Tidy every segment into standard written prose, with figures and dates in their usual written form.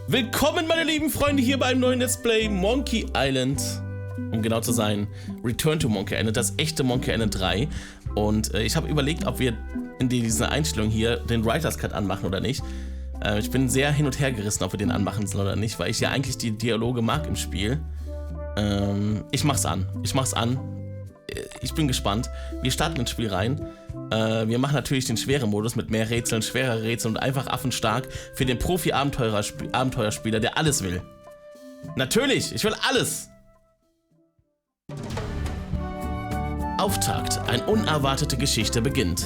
Willkommen, meine lieben Freunde, hier beim neuen Let's Play Monkey Island. Um genau zu sein, Return to Monkey Island, das echte Monkey Island 3. Und ich habe überlegt, ob wir in dieser Einstellung hier den Writers Cut anmachen oder nicht. Ich bin sehr hin und her gerissen, ob wir den anmachen sollen oder nicht, weil ich ja eigentlich die Dialoge mag im Spiel. Ich mach's an. Ich bin gespannt. Wir starten ins Spiel rein. Wir machen natürlich den schweren Modus mit mehr Rätseln, schwerere Rätsel und einfach affenstark für den Profi-Abenteuerspieler, der alles will. Natürlich, ich will alles! Auftakt, eine unerwartete Geschichte beginnt.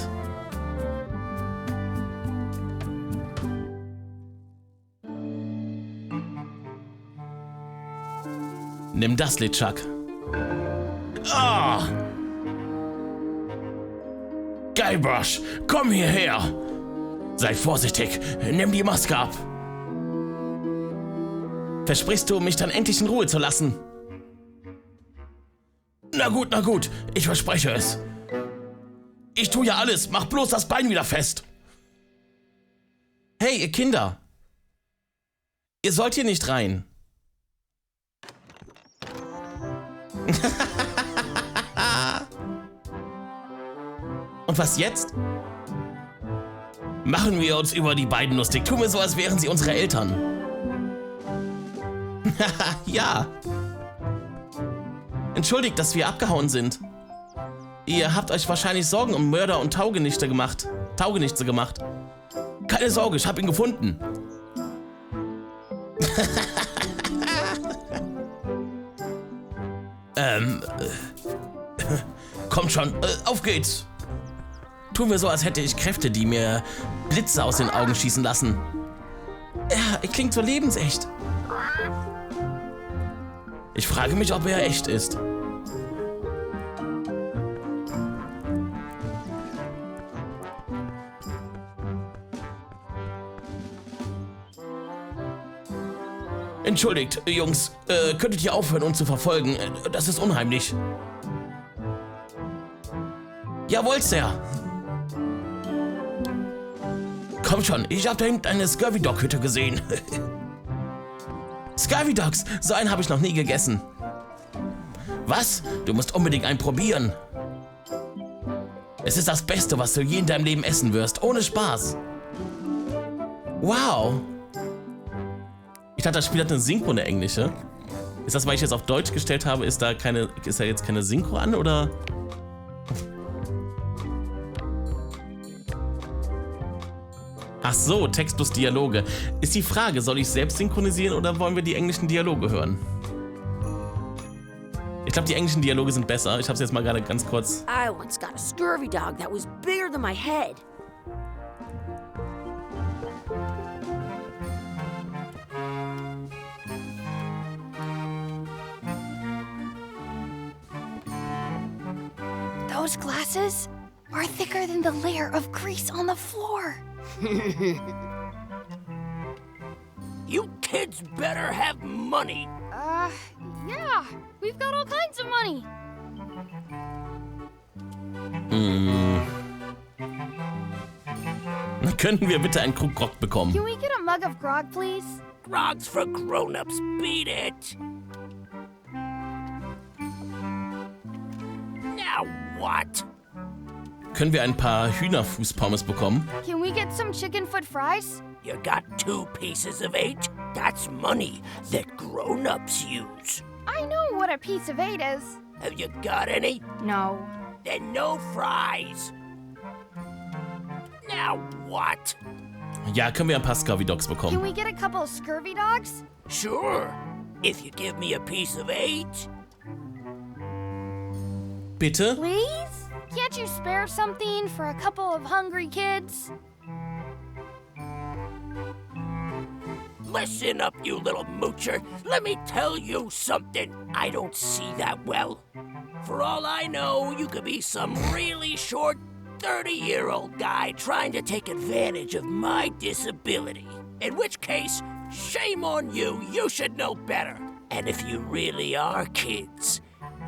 Nimm das, LeChuck. Ah! Guybrush, komm hierher! Sei vorsichtig, nimm die Maske ab. Versprichst du, mich dann endlich in Ruhe zu lassen? Na gut, ich verspreche es. Ich tue ja alles, mach bloß das Bein wieder fest. Hey, ihr Kinder! Ihr sollt hier nicht rein. Und was jetzt? Machen wir uns über die beiden lustig. Tun wir so, als wären sie unsere Eltern. Ja. Entschuldigt, dass wir abgehauen sind. Ihr habt euch wahrscheinlich Sorgen um Mörder und Taugenichte gemacht. Keine Sorge, ich hab ihn gefunden. Kommt schon, auf geht's. Tun wir so, als hätte ich Kräfte, die mir Blitze aus den Augen schießen lassen. Ja, er klingt so lebensecht. Ich frage mich, ob er echt ist. Entschuldigt, Jungs, könntet ihr aufhören, uns zu verfolgen? Das ist unheimlich. Jawohl, Sir. Komm schon, ich hab da hinten eine Scurvy-Dog-Hütte gesehen. Scurvy-Dogs, so einen habe ich noch nie gegessen. Was? Du musst unbedingt einen probieren. Es ist das Beste, was du je in deinem Leben essen wirst, ohne Spaß. Wow. Ich dachte, das Spiel hat eine Synchro, eine englische. Ist das, weil ich jetzt auf Deutsch gestellt habe, ist da jetzt keine Synchro an, oder? Ach so, Text plus Dialoge. Ist die Frage, soll ich selbst synchronisieren oder wollen wir die englischen Dialoge hören? Ich glaube, die englischen Dialoge sind besser. Ich habe es jetzt mal gerade ganz kurz. I once got a scurvy dog that was bigger than my head. Those glasses are thicker than the layer of grease on the floor. You kids better have money. Yeah, we've got all kinds of money. Könnten wir bitte einen Krug Grog bekommen? Can we get a mug of grog, please? Grog's for grown-ups, beat it. Now what? Können wir ein paar Hühnerfußpommes bekommen? Can we get some chicken foot fries? You got 2 pieces of 8? That's money that grown-ups use. I know what a piece of 8 is. Have you got any? No. Then no fries. Now what? Ja, können wir ein paar Scurvy Dogs Can bekommen? we get a couple of scurvy dogs? Sure, if you give me a piece of 8. Bitte? Please? Can't you spare something for a couple of hungry kids? Listen up, you little moocher. Let me tell you something. I don't see that well. For all I know, you could be some really short 30-year-old guy trying to take advantage of my disability. In which case, shame on you. You should know better. And if you really are kids,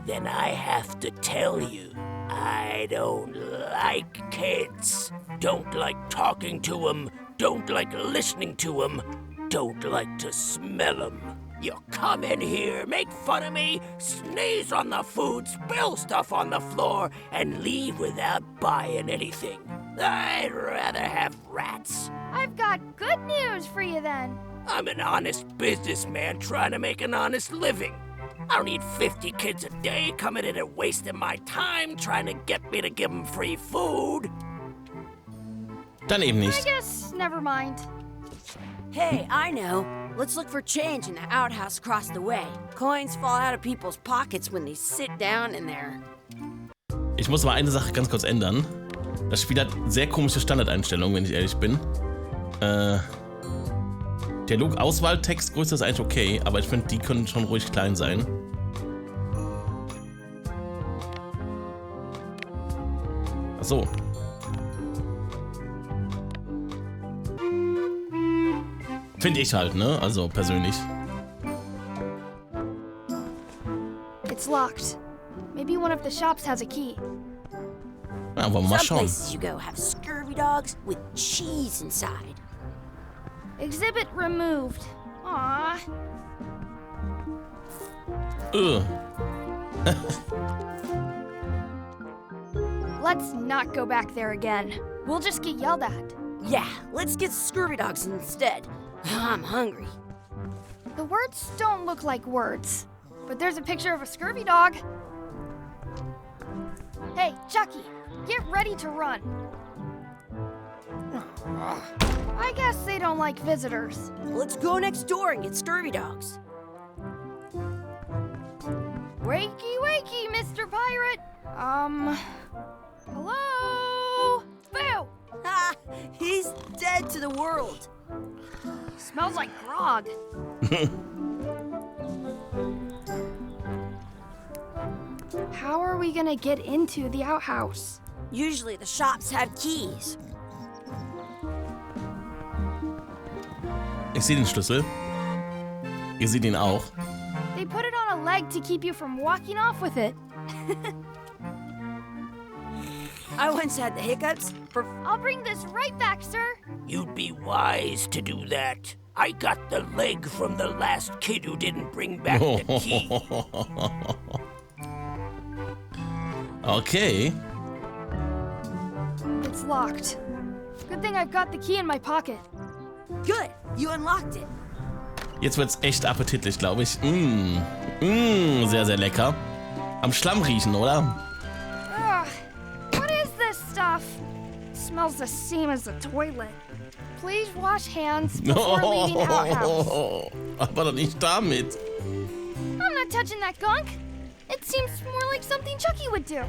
then I have to tell you, I don't like kids. Don't like talking to them. Don't like listening to them. don't like to smell 'em. You come in here, make fun of me, sneeze on the food, spill stuff on the floor, and leave without buying anything. I'd rather have rats. I've got good news for you then. I'm an honest businessman trying to make an honest living. I don't need 50 kids a day coming in and wasting my time trying to get me to give them free food. Dann eben I nicht. guess never mind. Hey, I know. Let's look for change in the outhouse across the way. Coins fall out of people's pockets when they sit down in there. Ich muss aber eine Sache ganz kurz ändern. Das Spiel hat sehr komische Standardeinstellungen, wenn ich ehrlich bin. Dialogauswahl, Textgröße ist eigentlich okay, aber ich finde, die können schon ruhig klein sein. Ach so. Finde ich halt, ne? Also persönlich. It's locked. Maybe one of the shops has a key. Ja, wollen wir mal Some schauen. places you go have scurvy dogs with cheese inside. Exhibit removed. Aww. Ugh. Let's not go back there again. We'll just get yelled at. Yeah, let's get scurvy dogs instead. I'm hungry. The words don't look like words, but there's a picture of a scurvy dog. Hey, Chucky, get ready to run. I guess they don't like visitors. Let's go next door and get scurvy dogs. Wakey, wakey, Mr. Pirate. Hello? Boo! Ha! He's dead to the world. Smells like grog. How are we gonna get into the outhouse? Usually the shops have keys. Ich sehe den Schlüssel. Ihr seht ihn auch. They put it on a leg to keep you from walking off with it. I once had the hiccups for I'll bring this right back, sir. You'd be wise to do that. I got the leg from the last kid who didn't bring back the key. Okay. It's locked. Good thing I've got the key in my pocket. good. You unlocked it. Jetzt wird's echt appetitlich, glaube ich. Sehr, sehr lecker. Am Schlamm riechen, oder? Ugh, what is this stuff? Smells the same as the toilet. Please wash hands before leaving outhouse. Aber doch nicht damit. I'm not touching that gunk. It seems more like something Chucky would do.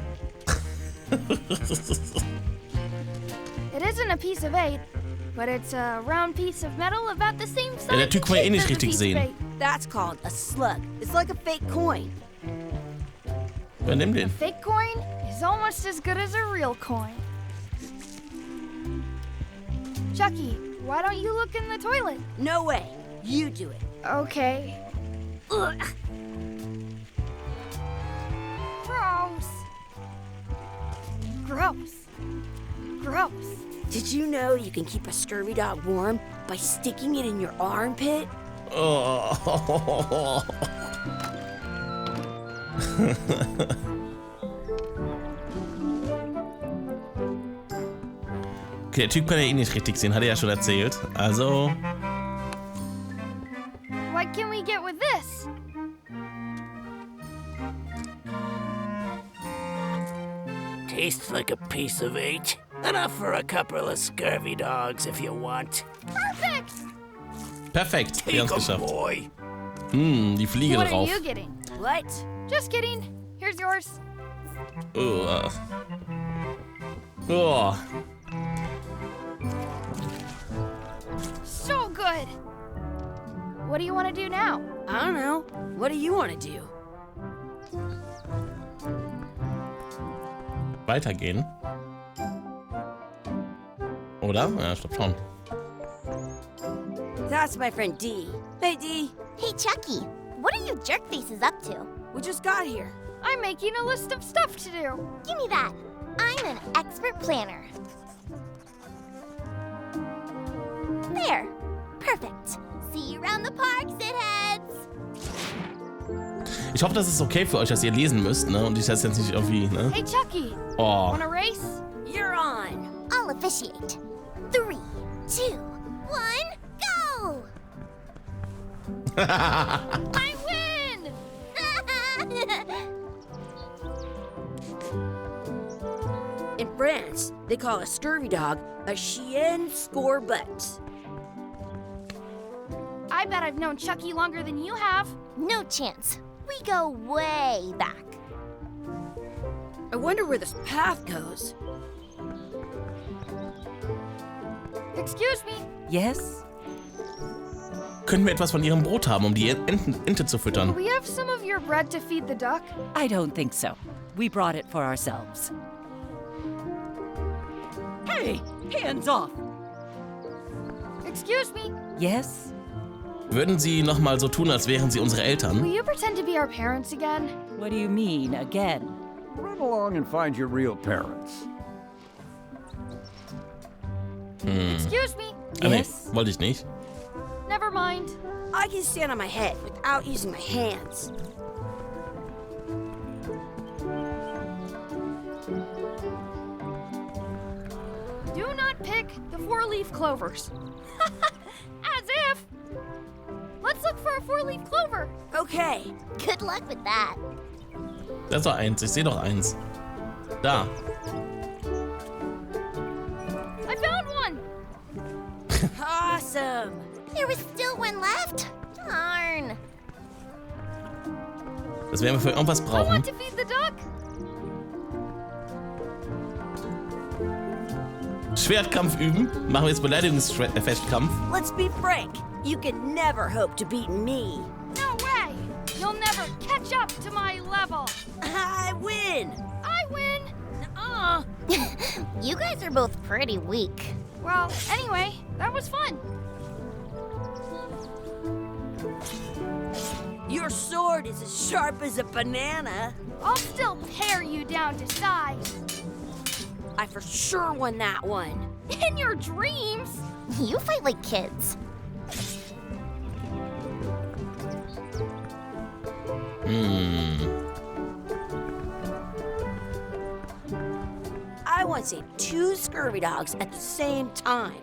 It isn't a piece of 8, but it's a round piece of metal about the same size. Ja, der Typ kann man eh nicht as a richtig piece of sehen. 8. That's called a slug. It's like a fake coin. Ja, nimm den. Fake coin is almost as good as a real coin. Chucky, why don't you look in the toilet? No way. You do it. Okay. Ugh. Gross. Gross. Gross. Did you know you can keep a scurvy dog warm by sticking it in your armpit? Oh. Okay, der Typ kann ja eh nicht richtig sehen, hat er ja schon erzählt. Also. What can we get with this? Tastes like a piece of 8. Enough for a couple of scurvy dogs if you want. Perfect. Perfekt, wir Take haben's 'em, geschafft. boy. Die Fliege What are drauf. you getting? What? Just kidding. Here's yours. Oh. Oh. So good. What do you want to do now? I don't know. What do you want to do? Weitergehen. Oder? Ja, stopp schon. That's my friend Dee. Hey, Dee. Hey, Chucky, what are you jerk faces up to? We just got here. I'm making a list of stuff to do. Give me that. I'm an expert planner. There. Perfect. See you around the park, shitheads. Ich hoffe, das ist okay für euch, dass ihr lesen müsst, ne? Und ich das jetzt nicht irgendwie, ne? Hey, Chucky. Oh. Want a race? You're on. I'll officiate. 3, 2, 1, go! I win! In France, they call a scurvy dog a chien scorbut. I bet I've known Chucky longer than you have. No chance. We go way back. I wonder where this path goes. Excuse me. Yes? Können wir etwas von ihrem Brot haben, um die Ente zu füttern? Will we have some of your bread to feed the duck? I don't think so. We brought it for ourselves. Hey, hands off! Excuse me. Yes? Würden sie nochmal so tun, als wären sie unsere Will Eltern? you pretend to be our parents again? What do you mean, again? Run along and find your real parents. Excuse me. Ah, nee, Yes? wollte ich nicht. Never mind. I can stand on my head without using my hands. Do not pick the 4-leaf clovers. As if. Let's look for a 4-leaf clover. Okay. Good luck with that. Das ist doch eins, ich sehe doch eins. Da. I found one. Awesome. There was still one left. Darn. Das werden wir für irgendwas I brauchen. want to feed the duck. Schwertkampf üben. Machen wir jetzt Beleidigungsfestkampf. Let's be frank. You can never hope to beat me. No way. You'll never catch up to my level. I win. I win. You guys are both pretty weak. Well, anyway, that was fun. Your sword is as sharp as a banana. I'll still pare you down to size. I for sure won that one. In your dreams. You fight like kids. I once ate 2 scurvy dogs at the same time.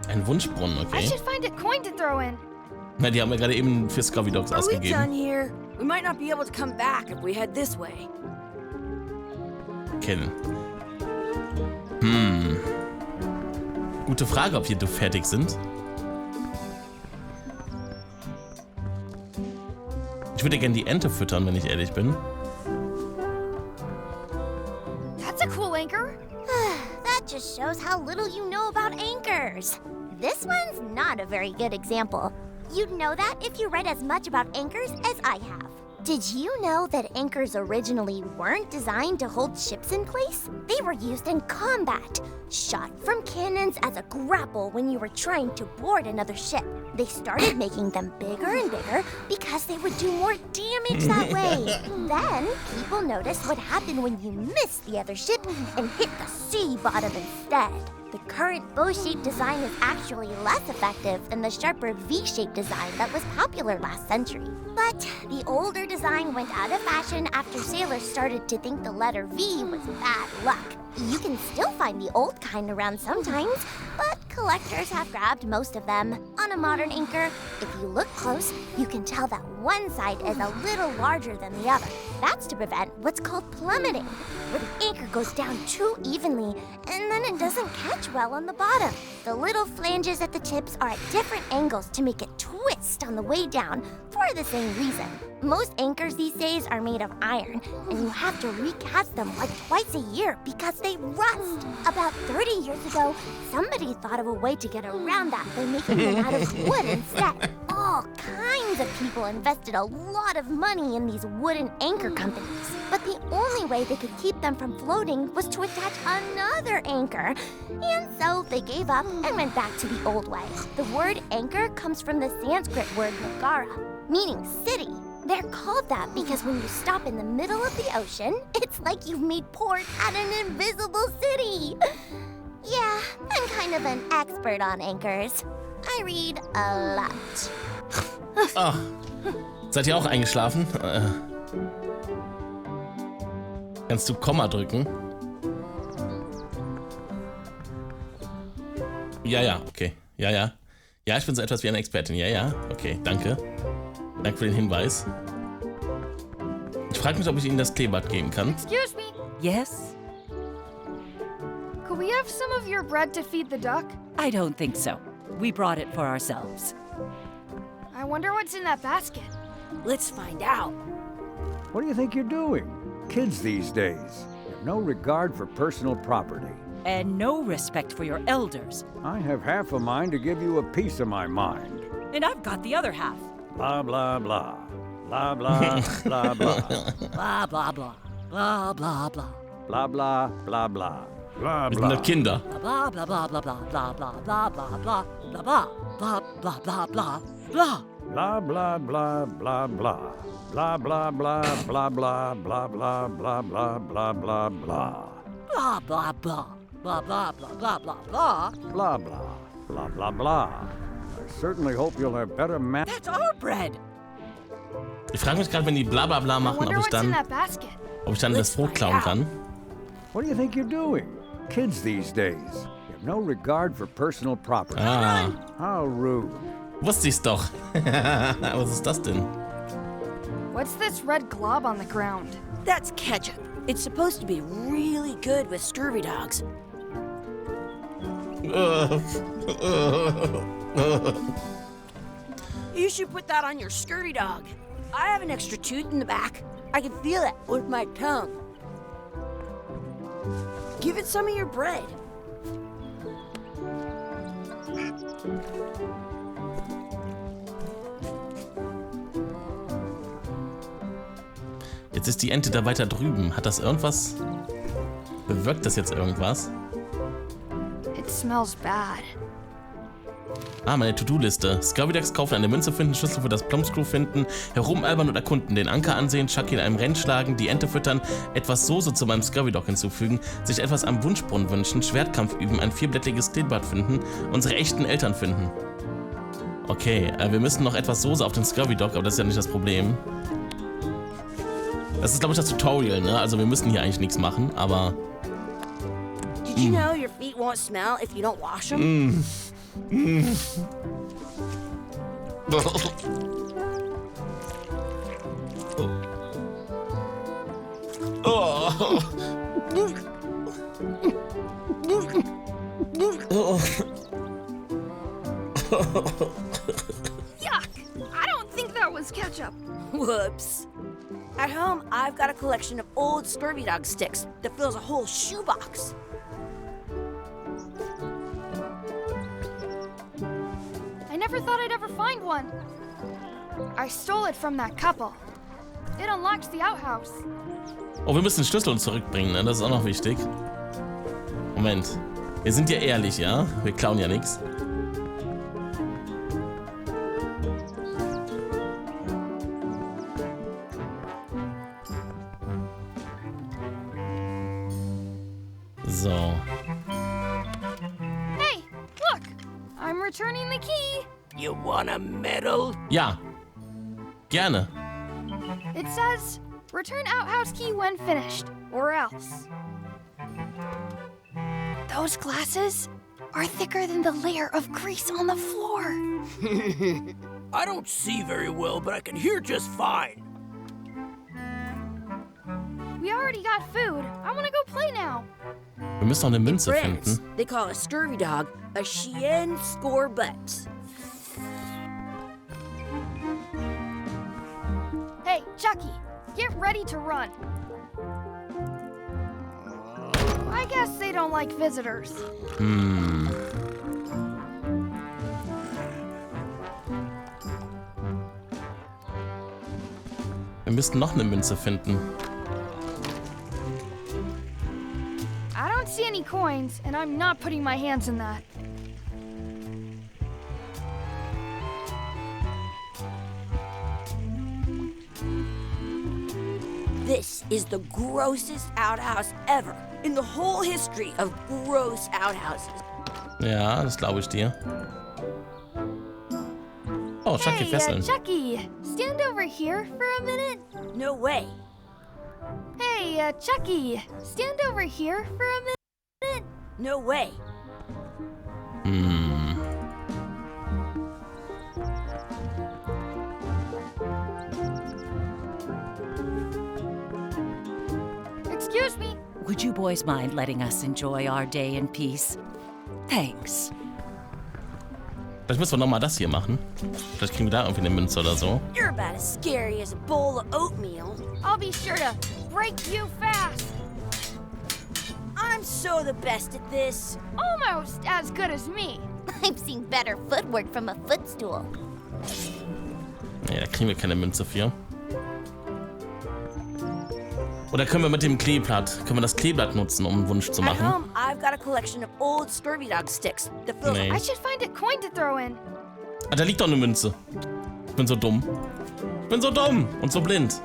Ein Wunschbrunnen, I okay. should find a coin to throw in. Na, die haben wir gerade eben für Scurvy Dogs Are we done ausgegeben. here? We might not be able to come back if we head this way. Kennen. Gute Frage, ob wir fertig sind. Ich würde gerne die Ente füttern, wenn ich ehrlich bin. That's a cool anchor. That just shows how little you know about anchors. This one's not a very good example. You'd know that if you read as much about anchors as I have. Did you know that anchors originally weren't designed to hold ships in place? They were used in combat, shot from cannons as a grapple when you were trying to board another ship. They started making them bigger and bigger because they would do more damage that way. Then, people noticed what happened when you missed the other ship and hit the sea bottom instead. The current bow-shaped design is actually less effective than the sharper V-shaped design that was popular last century. But the older design went out of fashion after sailors started to think the letter V was bad luck. You can still find the old kind around sometimes, but collectors have grabbed most of them. On a modern anchor, if you look close, you can tell that one side is a little larger than the other. That's to prevent what's called plummeting, where the anchor goes down too evenly, and then it doesn't catch well on the bottom. The little flanges at the tips are at different angles to make it twist on the way down for the same reason. Most anchors these days are made of iron, and you have to recast them like twice a year because they rust. About 30 years ago, somebody thought of a way to get around that by making them out of wood instead. All kinds of people invested a lot of money in these wooden anchor companies, but the only way they could keep them from floating was to attach another anchor. And so they gave up and went back to the old way. The word anchor comes from the Sanskrit word nagara, meaning city. They're called that because when you stop in the middle of the ocean, it's like you've made port at an invisible city. Yeah, I'm kind of an expert on anchors. I read a lot. Oh. Seid ihr auch eingeschlafen? Kannst du Komma drücken? Ja, okay. Ja, ich bin so etwas wie eine Expertin. Ja, okay, danke. Danke für den Hinweis. Ich frage mich, ob ich Ihnen das Kleeblatt geben kann. Excuse me. Yes? Could we have some of your bread to feed the duck? I don't think so. We brought it for ourselves. I wonder what's in that basket. Let's find out. What do you think you're doing? Kids these days have no regard for personal property. And no respect for your elders. I have half a mind to give you a piece of my mind. And I've got the other half. Blah, blah, blah. Blah, blah, blah, blah. Blah, blah, blah. Blah, blah, blah. Blah, blah, blah, blah. Blah, Wir sind doch Kinder. Blah, blah, blah, blah, blah, blah, blah, blah, blah, blah, blah, blah, blah, blah, blah, blah. Blah, blah, blah, blah, blah. Blah, blah, blah, blah, blah, blah, blah, blah, blah, blah, blah, blah. Blah, blah, blah. Blah, blah, blah, blah, blah, blah. Blah, blah, blah, blah, blah. I certainly hope you'll have better manners. That's our bread. Ich frage mich gerade, wenn die bla bla bla I machen, wonder ob ich what's in dann that basket. das Brot klauen kann. What do you think you're doing? Kids these days have no regard for personal property. Ah, How rude. wusste ich's doch. Was ist das denn? What's this red glob on the ground? That's ketchup. It's supposed to be really good with scurvy dogs. You should put that on your scurvy dog. I have an extra tooth in the back. I can feel it with my tongue. Give it some of your bread. Jetzt ist die Ente da weiter drüben. Hat das irgendwas? Bewirkt das jetzt irgendwas? It smells bad. Ah, meine To-Do-Liste. Scurvy-Ducks kaufen, eine Münze finden, Schlüssel für das Plumpscrew finden, herumalbern und erkunden, den Anker ansehen, Chucky in einem Rennen schlagen, die Ente füttern, etwas Soße zu meinem Scurvy-Dog hinzufügen, sich etwas am Wunschbrunnen wünschen, Schwertkampf üben, ein 4-blättriges Kleeblatt finden, unsere echten Eltern finden. Okay, wir müssen noch etwas Soße auf den Scurvy-Dog, aber das ist ja nicht das Problem. Das ist, glaube ich, das Tutorial, ne? Also wir müssen hier eigentlich nichts machen, aber... Did you know your feet won't smell if you don't wash them? Yuck! I don't think that was ketchup. Whoops. At home, I've got a collection of old scurvy dog sticks that fills a whole shoebox. I never thought I'd ever find one. I stole it from that couple. It unlocks the outhouse. Oh, wir müssen den Schlüssel uns zurückbringen, ne? Das ist auch noch wichtig. Moment. Wir sind ja ehrlich, ja? Wir klauen ja nichts. So. Hey, look! I'm returning the key. You want a medal? Ja. Gerne. It says, return outhouse key when finished, or else. Those glasses are thicker than the layer of grease on the floor. I don't see very well, but I can hear just fine. We already got food. I want to go play now. Wir müssen noch eine Münze France, finden. they call a scurvy dog a chien scorbut. Hey, Chucky, get ready to run. I guess they don't like visitors. Wir müssten noch eine Münze finden. I don't see any coins, and I'm not putting my hands in that. This is the grossest outhouse ever in the whole history of gross outhouses. Ja, das glaube ich dir. Oh, Chucky fesseln. Chucky, stand over here for a minute. No way. Hey, Chucky, stand over here for a minute. No way. Excuse me. Would you boys mind letting us enjoy our day in peace? Thanks. Vielleicht müssen wir nochmal das hier machen. Vielleicht kriegen wir da irgendwie eine Münze oder so. You're about as scary as a bowl of oatmeal. I'll be sure to break you fast. I'm so the best at this. Almost as good as me. I've seen better footwork from a footstool. Nee, da kriegen wir keine Münze für. Oder können wir mit dem Kleeblatt, das Kleeblatt nutzen, um einen Wunsch zu At machen? home, I've got a collection of old scurvy dog sticks. The fill Nee. I should find a coin to throw in. Ah, da liegt doch eine Münze. Ich bin so dumm. Ich bin so dumm und so blind.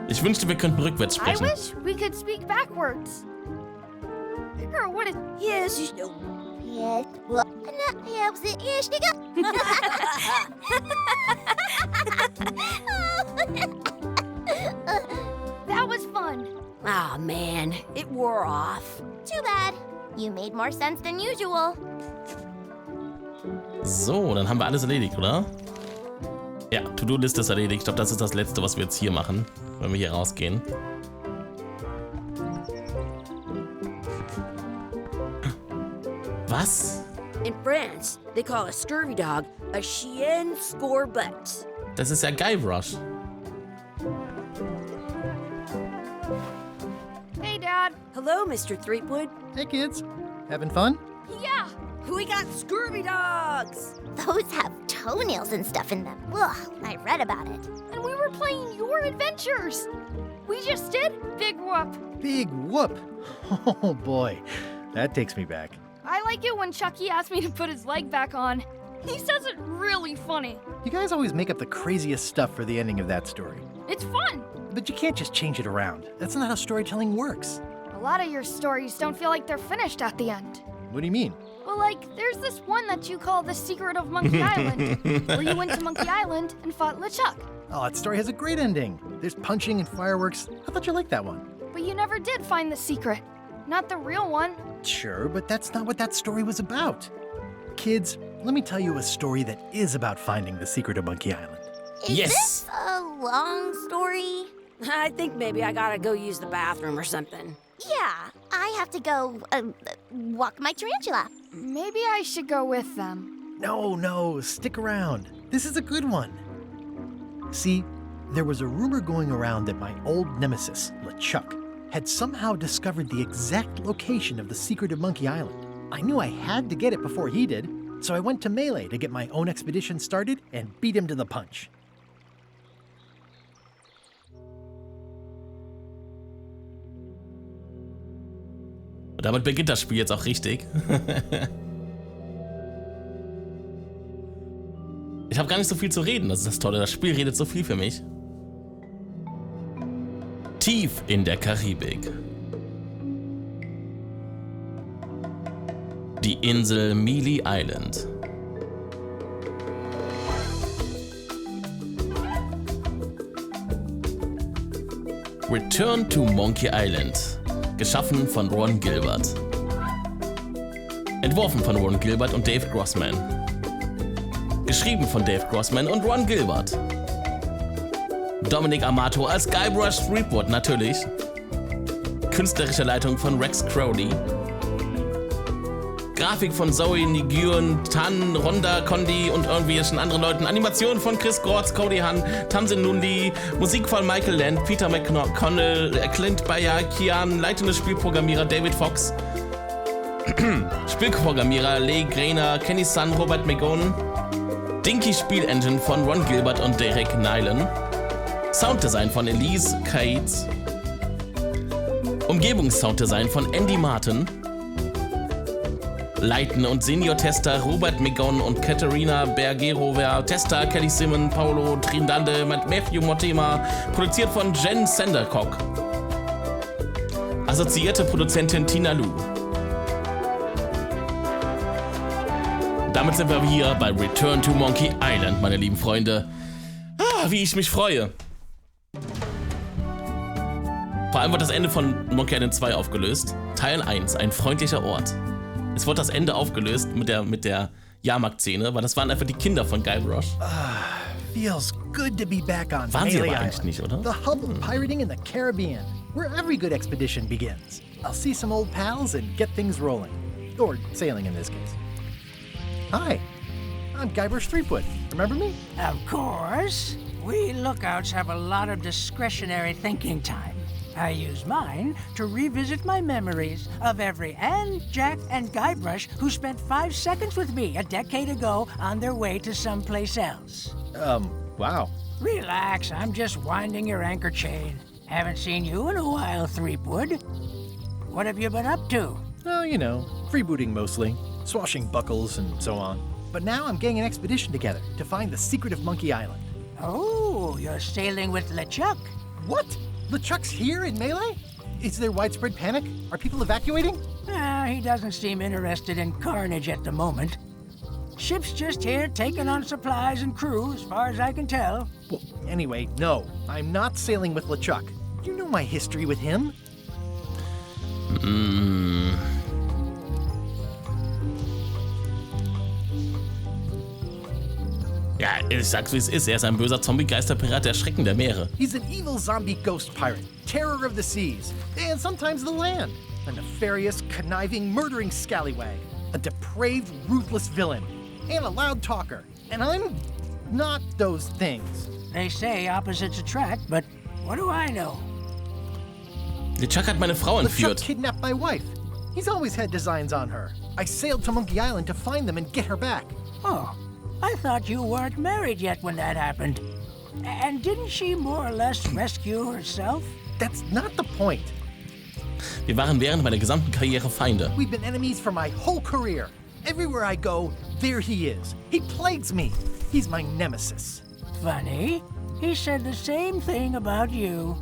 Ich wünschte, wir könnten rückwärts I sprechen. wish we could speak backwards. Or what is... Yes, you know. Yes, well, That was fun. Ah, man, it wore off. too bad. You made more sense than usual. So, dann haben wir alles erledigt, oder? Ja, To-Do-Liste ist erledigt. Ich glaube, das ist das Letzte, was wir jetzt hier machen, wenn wir hier rausgehen. Was? In France, they call a scurvy dog a chien scorbut. Das ist ja Guybrush. Hey, Dad. Hello, Mr. Threepwood. Hey kids, having fun? Yeah. We got scurvy dogs. Those have toenails and stuff in them. Ugh, I read about it. And we were playing your adventures. We just did Big Whoop. Big whoop! Oh boy, that takes me back. I like it when Chucky asked me to put his leg back on. He says it really funny. You guys always make up the craziest stuff for the ending of that story. It's fun. But you can't just change it around. That's not how storytelling works. A lot of your stories don't feel like they're finished at the end. What do you mean? Well, like, there's this one that you call The Secret of Monkey Island, where you went to Monkey Island and fought LeChuck. Oh, that story has a great ending. There's punching and fireworks. I thought you liked that one. But you never did find the secret. Not the real one. Sure, but that's not what that story was about. Kids, let me tell you a story that is about finding the secret of Monkey Island. Is Yes. this a long story? I think maybe I gotta go use the bathroom or something. Yeah, I have to go walk my tarantula. Maybe I should go with them. No, stick around. This is a good one. See, there was a rumor going around that my old nemesis, LeChuck, had somehow discovered the exact location of the secret of Monkey Island. I knew I had to get it before he did, so I went to Mêlée to get my own expedition started and beat him to the punch. Und damit beginnt das Spiel jetzt auch richtig. Ich habe gar nicht so viel zu reden, das ist das Tolle. Das Spiel redet so viel für mich. Tief in der Karibik. Die Insel Mêlée Island. Return to Monkey Island. Geschaffen von Ron Gilbert. Entworfen von Ron Gilbert und Dave Grossman. Geschrieben von Dave Grossman und Ron Gilbert. Dominic Amato als Guybrush Threepwood natürlich. Künstlerische Leitung von Rex Crowley. Grafik von Zoe Nguyen, Tan, Rhonda, Condi und irgendwelchen anderen Leuten. Animation von Chris Gortz, Cody Han, Tamsin Nundi. Musik von Michael Land, Peter McConnell, Clint Bayer, Kian, leitende Spielprogrammierer David Fox. Spielprogrammierer Lee Grainer, Kenny Sun, Robert McGowan. Dinky Spielengine von Ron Gilbert und Derek Nyland. Sounddesign von Elise Cates. Umgebungssounddesign von Andy Martin. Leiten und Senior-Tester Robert McGowan und Katharina Bergerover. Tester Kelly Simon, Paolo Trindande, Matthew Motema. Produziert von Jen Sandercock. assoziierte Produzentin Tina Lu. Damit sind wir hier bei Return to Monkey Island, meine lieben Freunde. Wie ich mich freue. Vor allem wird das Ende von Monkey Island 2 aufgelöst. Teil 1, ein freundlicher Ort. Es wird das Ende aufgelöst mit der Jahrmarkt-Szene, weil das waren einfach die Kinder von Guybrush. Feels good to be back on Waren sie Mêlée aber eigentlich Island, nicht, oder? the hub of pirating in the Caribbean, where every good expedition begins. I'll see some old pals and get things rolling. Or sailing in this case. Hi, I'm Guybrush Threepwood. Remember me? Of course. We lookouts have a lot of discretionary thinking time. I use mine to revisit my memories of every Anne, Jack, and Guybrush who spent 5 seconds with me a decade ago on their way to someplace else. Wow. Relax, I'm just winding your anchor chain. Haven't seen you in a while, Threepwood. What have you been up to? Oh, you know, freebooting mostly, swashing buckles and so on. But now I'm getting an expedition together to find the secret of Monkey Island. Oh, you're sailing with LeChuck. What? LeChuck's here in Mêlée? Is there widespread panic? Are people evacuating? He doesn't seem interested in carnage at the moment. Ship's just here taking on supplies and crew, as far as I can tell. Well, anyway, no, I'm not sailing with LeChuck. You know my history with him. Ja, ich sag's wie es ist. Er ist ein böser Zombie-Geisterpirat, der Schrecken der Meere. He's an evil zombie ghost pirate, terror of the seas, and sometimes the land. A nefarious, conniving, murdering scallywag. A depraved, ruthless villain. And a loud talker. And I'm not those things. They say opposites attract, but what do I know? LeChuck hat meine Frau LeChuck entführt. kidnapped my wife. He's always had designs on her. I sailed to Monkey Island to find them and get her back. Oh, I thought you weren't married yet when that happened. And didn't she more or less rescue herself? That's not the point. Wir waren während meiner gesamten Karriere Feinde. We've been enemies for my whole career. Everywhere I go, there he is. He plagues me. He's my nemesis. Funny. He said the same thing about you.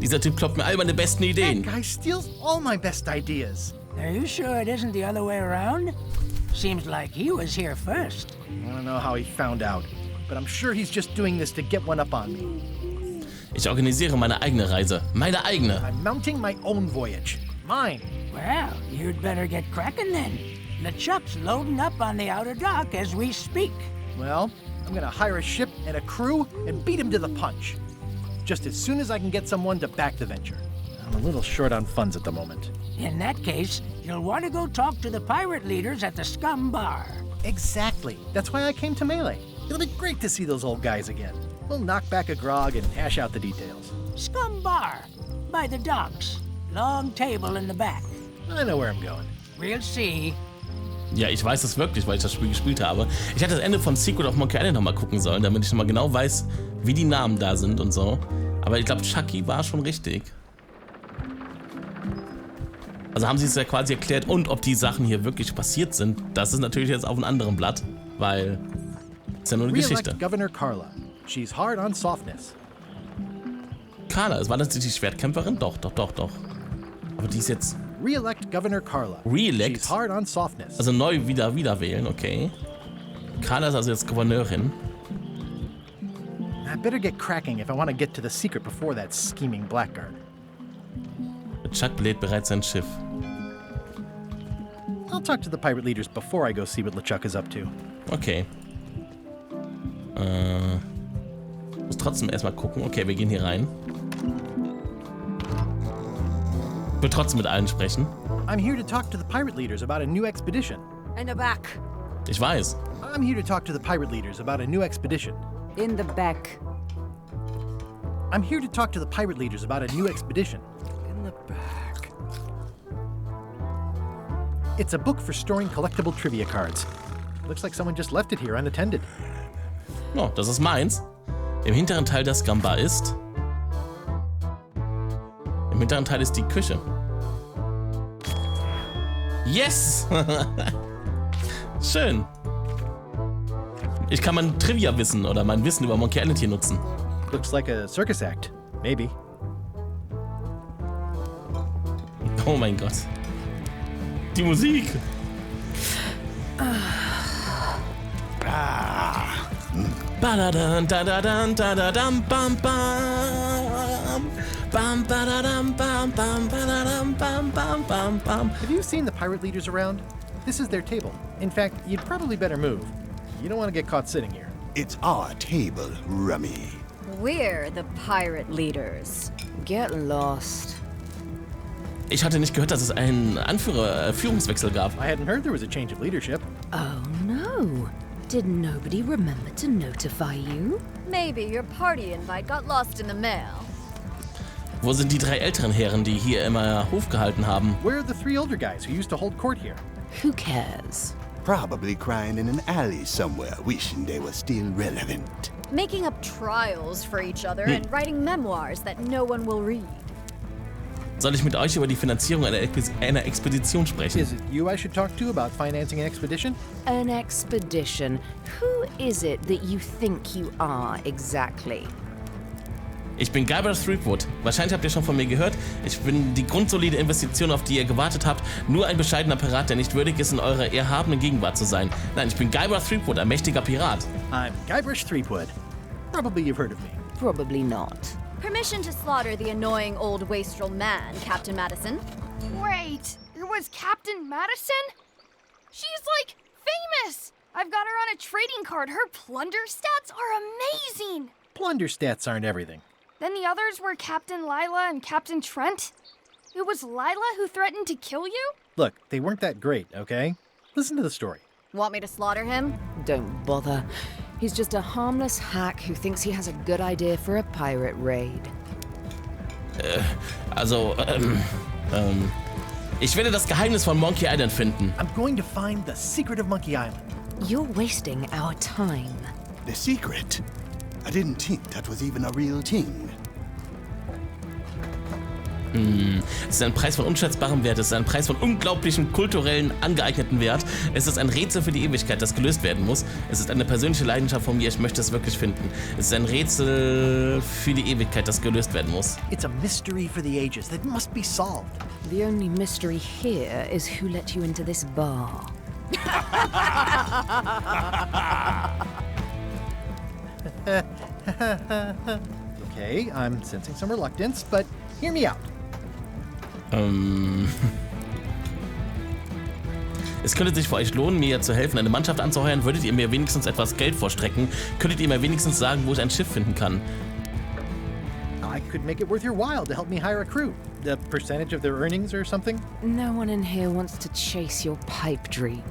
Dieser Typ kloppt mir all meine besten That Ideen. guy steals all my best ideas. Are you sure it isn't the other way around? Seems like he was here first. I don't know how he found out, but I'm sure he's just doing this to get one up on me. Ich organisiere meine eigene Reise. Meine eigene. I'm mounting my own voyage. Mine. Well, you'd better get cracking then. LeChuck's loading up on the outer dock as we speak. Well, I'm gonna hire a ship and a crew and beat him to the punch. Just as soon as I can get someone to back the venture. I'm a little short on funds at the moment. In that case, you'll want to go talk to the pirate leaders at the Scum Bar. Exactly. That's why I came to Mêlée. It'll be great to see those old guys again. We'll knock back a grog and hash out the details. Scum Bar, by the docks. Long table in the back. I know where I'm going. We'll see. Ja, ich weiß es wirklich, weil ich das Spiel gespielt habe. Ich hätte das Ende von Secret of Monkey Island nochmal gucken sollen, damit ich nochmal genau weiß, wie die Namen da sind und so. Aber ich glaube, Chucky war schon richtig. Also haben sie es ja quasi erklärt, und ob die Sachen hier wirklich passiert sind, das ist natürlich jetzt auf einem anderen Blatt, weil es ist ja nur eine Geschichte. Re-elect Governor Carla. She's hard on softness. Carla, war das die Schwertkämpferin? Doch. Aber die ist jetzt... Re-elect Governor Carla. Re-elect? She's hard on softness. Also neu wieder wählen, okay. Carla ist also jetzt Gouverneurin. I better get cracking if I want to get to the secret before that scheming blackguard. Chuck belädt bereits sein Schiff. I'll talk to the pirate leaders before I go see what LeChuck is up to. Okay. Muss trotzdem erstmal gucken. Okay, wir gehen hier rein. Ich will trotzdem mit allen sprechen. I'm here to talk to the pirate leaders about a new expedition. In the back. Ich weiß. I'm here to talk to the pirate leaders about a new expedition. In the back. I'm here to talk to the pirate leaders about a new expedition. In the back. It's a book for storing collectible trivia cards. Looks like someone just left it here unattended. Oh, das ist meins. Im hinteren Teil der Scum-Bar ist... Im hinteren Teil ist die Küche. Yes! Schön. Ich kann mein Trivia-Wissen oder mein Wissen über Monkey Island hier nutzen. Looks like a circus act. Maybe. Oh mein Gott. Die Musik. Badadan, dadadan, dadadam, bam, bam. Bam, badadam, bam, bam, badadam, bam, bam, bam, bam. Have you seen the pirate leaders around? This is their table. In fact, you'd probably better move. You don't want to get caught sitting here. It's our table, Rummy. We're the pirate leaders. Get lost. Ich hatte nicht gehört, dass es einen Führungswechsel gab. I hadn't heard there was a change of leadership. Oh no. Did nobody remember to notify you? Maybe your party invite got lost in the mail. Wo sind die 3 älteren Herren, die hier immer Hof gehalten haben? Where are the 3 older guys who used to hold court here? Who cares? Probably crying in an alley somewhere, wishing they were still relevant. Making up trials for each other and writing memoirs that no one will read. Soll ich mit euch über die Finanzierung einer Expedition sprechen? Is it you I should talk to about financing an expedition? An expedition. Who is it that you think you are exactly? Ich bin Guybrush Threepwood. Wahrscheinlich habt ihr schon von mir gehört. Ich bin die grundsolide Investition, auf die ihr gewartet habt. Nur ein bescheidener Pirat, der nicht würdig ist, in eurer erhabenen Gegenwart zu sein. Nein, ich bin Guybrush Threepwood, ein mächtiger Pirat. I'm Guybrush Threepwood. Probably you've heard of me. Probably not. Permission to slaughter the annoying old wastrel man, Kapitän Madison. Wait, it was Captain Madison? She's like famous! I've got her on a trading card. Her plunder stats are amazing! Plunder stats aren't everything. Then the others were Captain Lila and Captain Trent. It was Lila who threatened to kill you? Look, they weren't that great, okay? Listen to the story. Want me to slaughter him? Don't bother. He's just a harmless hack who thinks he has a good idea for a pirate raid. Ich werde das Geheimnis von Monkey Island finden. I'm going to find the secret of Monkey Island. You're wasting our time. The secret? I didn't think that was even a real thing. Es ist ein Preis von unschätzbarem Wert, es ist ein Preis von unglaublichem kulturellen, angeeigneten Wert. Es ist ein Rätsel für die Ewigkeit, das gelöst werden muss. Es ist eine persönliche Leidenschaft von mir, ich möchte es wirklich finden. Es ist ein Rätsel für die Ewigkeit, das gelöst werden muss. It's a mystery for the ages that must be solved. The only mystery here is who let you into this bar. Okay, I'm sensing some reluctance, but hear me out. Es könnte sich für euch lohnen, mir zu helfen, eine Mannschaft anzuheuern. Würdet ihr mir wenigstens etwas Geld vorstrecken? Könntet ihr mir wenigstens sagen, wo ich ein Schiff finden kann? I could make it worth your while to help me hire a crew. The percentage of their earnings or something? No one in here wants to chase your pipe dream.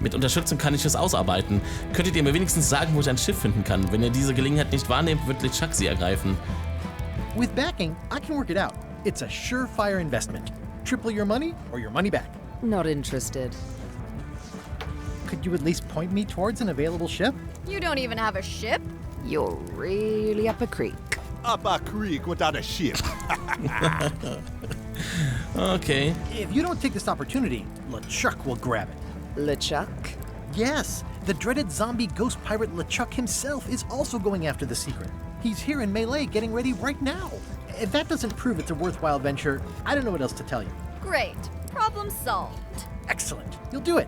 Mit Unterstützung kann ich es ausarbeiten. Könntet ihr mir wenigstens sagen, wo ich ein Schiff finden kann? Wenn ihr diese Gelegenheit nicht wahrnehmt, wird LeChuck sie ergreifen. With backing, I can work it out. It's a surefire investment. Triple your money or your money back. Not interested. Could you at least point me towards an available ship? You don't even have a ship? You're really up a creek. Up a creek without a ship. Okay. If you don't take this opportunity, LeChuck will grab it. LeChuck? Yes, the dreaded zombie ghost pirate LeChuck himself is also going after the secret. He's here in Mêlée getting ready right now. If that doesn't prove it's a worthwhile venture, I don't know what else to tell you. Great. Problem solved. Excellent. You'll do it.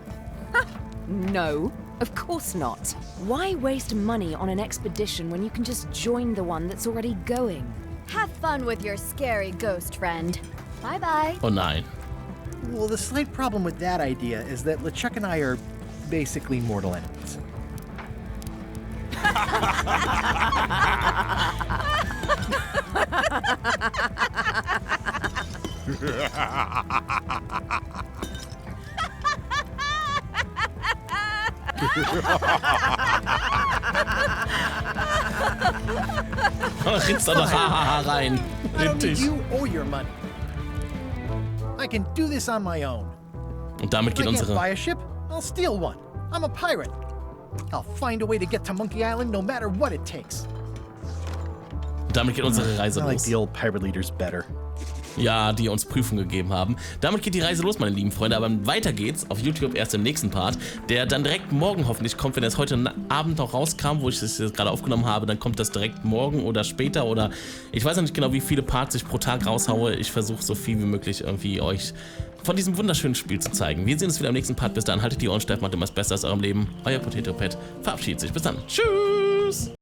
No, of course not. Why waste money on an expedition when you can just join the one that's already going? Have fun with your scary ghost friend. Bye-bye. Oh nein. Well, the slight problem with that idea is that LeChuck and I are basically mortal enemies. Ritzt da noch Hahaha rein. I don't need Richtig. you or your money. I can do this on my own. Und damit If I geht can't buy unsere... a ship, I'll steal one. I'm a pirate. I'll find a way to get to Monkey Island no matter what it takes. Damit geht unsere Reise I like los. the old pirate leaders better. Ja, die uns Prüfung gegeben haben. Damit geht die Reise los, meine lieben Freunde. Aber weiter geht's auf YouTube erst im nächsten Part, der dann direkt morgen hoffentlich kommt, wenn es heute Abend auch rauskam, wo ich das jetzt gerade aufgenommen habe, dann kommt das direkt morgen oder später oder ich weiß noch nicht genau, wie viele Parts ich pro Tag raushaue. Ich versuche so viel wie möglich irgendwie euch von diesem wunderschönen Spiel zu zeigen. Wir sehen uns wieder im nächsten Part. Bis dann, haltet die Ohren steif, macht immer das Beste aus eurem Leben. Euer Potato Pet verabschiedet sich. Bis dann. Tschüss!